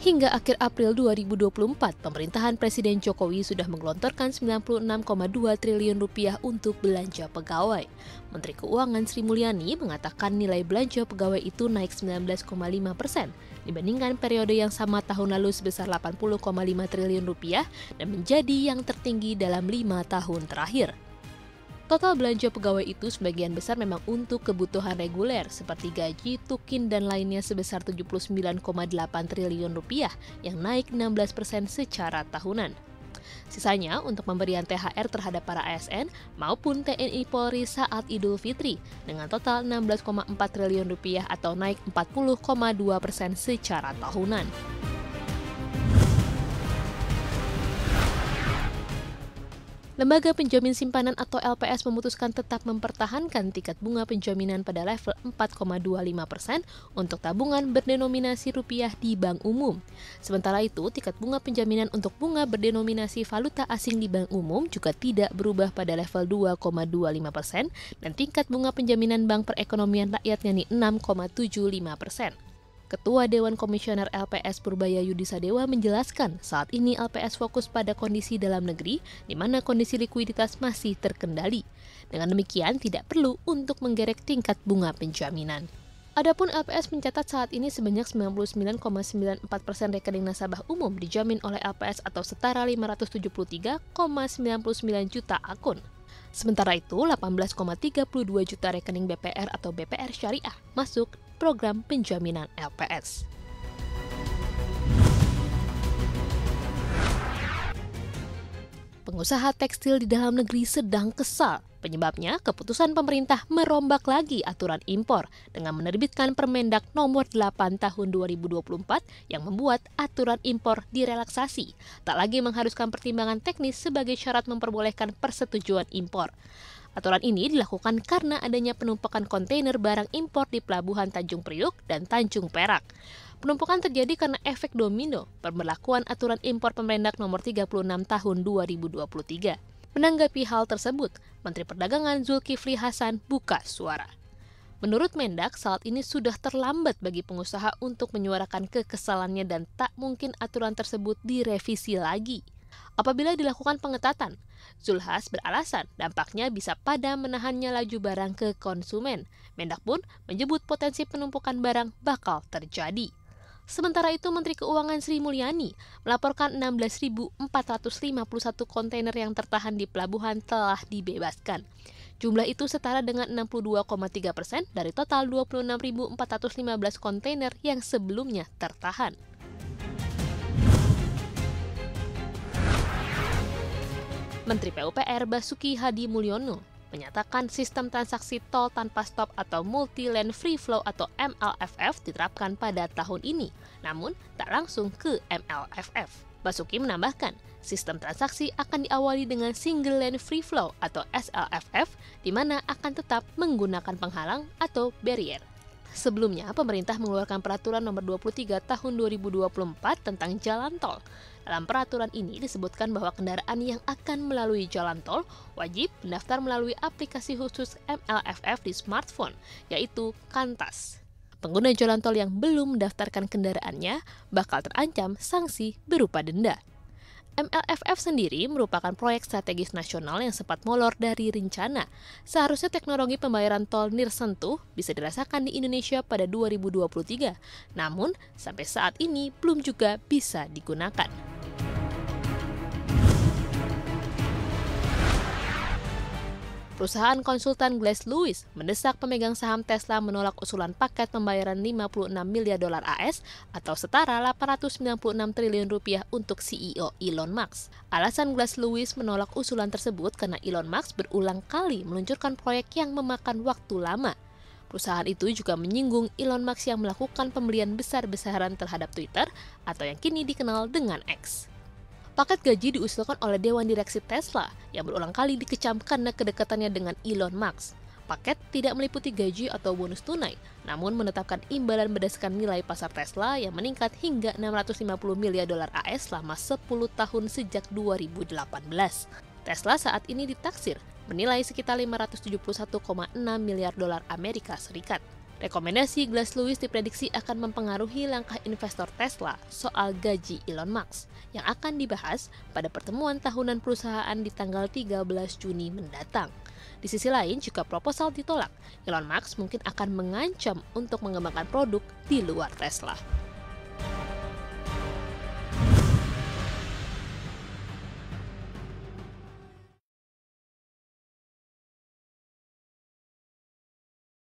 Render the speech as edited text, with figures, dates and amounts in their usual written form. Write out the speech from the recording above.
Hingga akhir April 2024, pemerintahan Presiden Jokowi sudah menggelontorkan 96,2 triliun rupiah untuk belanja pegawai. Menteri Keuangan Sri Mulyani mengatakan nilai belanja pegawai itu naik 19,5% dibandingkan periode yang sama tahun lalu sebesar 80,5 triliun rupiah dan menjadi yang tertinggi dalam 5 tahun terakhir. Total belanja pegawai itu sebagian besar memang untuk kebutuhan reguler seperti gaji, tukin, dan lainnya sebesar 79,8 triliun rupiah yang naik 16% secara tahunan. Sisanya untuk pemberian THR terhadap para ASN maupun TNI Polri saat Idul Fitri dengan total 16,4 triliun rupiah atau naik 40,2% secara tahunan. Lembaga Penjamin Simpanan atau LPS memutuskan tetap mempertahankan tingkat bunga penjaminan pada level 4,25% untuk tabungan berdenominasi rupiah di bank umum. Sementara itu, tingkat bunga penjaminan untuk bunga berdenominasi valuta asing di bank umum juga tidak berubah pada level 2,25% dan tingkat bunga penjaminan Bank Perekonomian Rakyat yakni 6,75%. Ketua Dewan Komisioner LPS Purbaya Yudisadewa menjelaskan saat ini LPS fokus pada kondisi dalam negeri di mana kondisi likuiditas masih terkendali. Dengan demikian tidak perlu untuk menggerek tingkat bunga penjaminan. Adapun LPS mencatat saat ini sebanyak 99,94% rekening nasabah umum dijamin oleh LPS atau setara 573,99 juta akun. Sementara itu, 18,32 juta rekening BPR atau BPR Syariah masuk program penjaminan LPS. Pengusaha tekstil di dalam negeri sedang kesal. Penyebabnya, keputusan pemerintah merombak lagi aturan impor dengan menerbitkan Permendak Nomor 8 Tahun 2024 yang membuat aturan impor direlaksasi, tak lagi mengharuskan pertimbangan teknis sebagai syarat memperbolehkan persetujuan impor. Aturan ini dilakukan karena adanya penumpukan kontainer barang impor di Pelabuhan Tanjung Priuk dan Tanjung Perak. Penumpukan terjadi karena efek domino pemberlakuan aturan impor Permendak Nomor 36 Tahun 2023. Menanggapi hal tersebut, Menteri Perdagangan Zulkifli Hasan buka suara. Menurut Mendak, saat ini sudah terlambat bagi pengusaha untuk menyuarakan kekesalannya dan tak mungkin aturan tersebut direvisi lagi. Apabila dilakukan pengetatan, Zulhas beralasan dampaknya bisa pada menahannya laju barang ke konsumen. Mendak pun menyebut potensi penumpukan barang bakal terjadi. Sementara itu, Menteri Keuangan Sri Mulyani melaporkan 16.451 kontainer yang tertahan di pelabuhan telah dibebaskan. Jumlah itu setara dengan 62,3% dari total 26.415 kontainer yang sebelumnya tertahan. Menteri PUPR Basuki Hadi Mulyono menyatakan sistem transaksi tol tanpa stop atau Multi-Lane Free Flow atau MLFF diterapkan pada tahun ini, namun tak langsung ke MLFF. Basuki menambahkan, sistem transaksi akan diawali dengan Single Lane Free Flow atau SLFF, di mana akan tetap menggunakan penghalang atau barrier. Sebelumnya, pemerintah mengeluarkan Peraturan Nomor 23 Tahun 2024 tentang jalan tol. Dalam peraturan ini disebutkan bahwa kendaraan yang akan melalui jalan tol wajib mendaftar melalui aplikasi khusus MLFF di smartphone, yaitu Kantas. Pengguna jalan tol yang belum mendaftarkan kendaraannya bakal terancam sanksi berupa denda. MLFF sendiri merupakan proyek strategis nasional yang sempat molor dari rencana. Seharusnya teknologi pembayaran tol nirsentuh bisa dirasakan di Indonesia pada 2023, namun sampai saat ini belum juga bisa digunakan. Perusahaan konsultan Glass Lewis mendesak pemegang saham Tesla menolak usulan paket pembayaran 56 miliar dolar AS atau setara 896 triliun rupiah untuk CEO Elon Musk. Alasan Glass Lewis menolak usulan tersebut karena Elon Musk berulang kali meluncurkan proyek yang memakan waktu lama. Perusahaan itu juga menyinggung Elon Musk yang melakukan pembelian besar-besaran terhadap Twitter atau yang kini dikenal dengan X. Paket gaji diusulkan oleh Dewan Direksi Tesla yang berulang kali dikecam karena kedekatannya dengan Elon Musk. Paket tidak meliputi gaji atau bonus tunai, namun menetapkan imbalan berdasarkan nilai pasar Tesla yang meningkat hingga 650 miliar dolar AS selama 10 tahun sejak 2018. Tesla saat ini ditaksir menilai sekitar 571,6 miliar dolar Amerika Serikat. Rekomendasi Glass Lewis diprediksi akan mempengaruhi langkah investor Tesla soal gaji Elon Musk yang akan dibahas pada pertemuan tahunan perusahaan di tanggal 13 Juni mendatang. Di sisi lain, jika proposal ditolak, Elon Musk mungkin akan mengancam untuk mengembangkan produk di luar Tesla.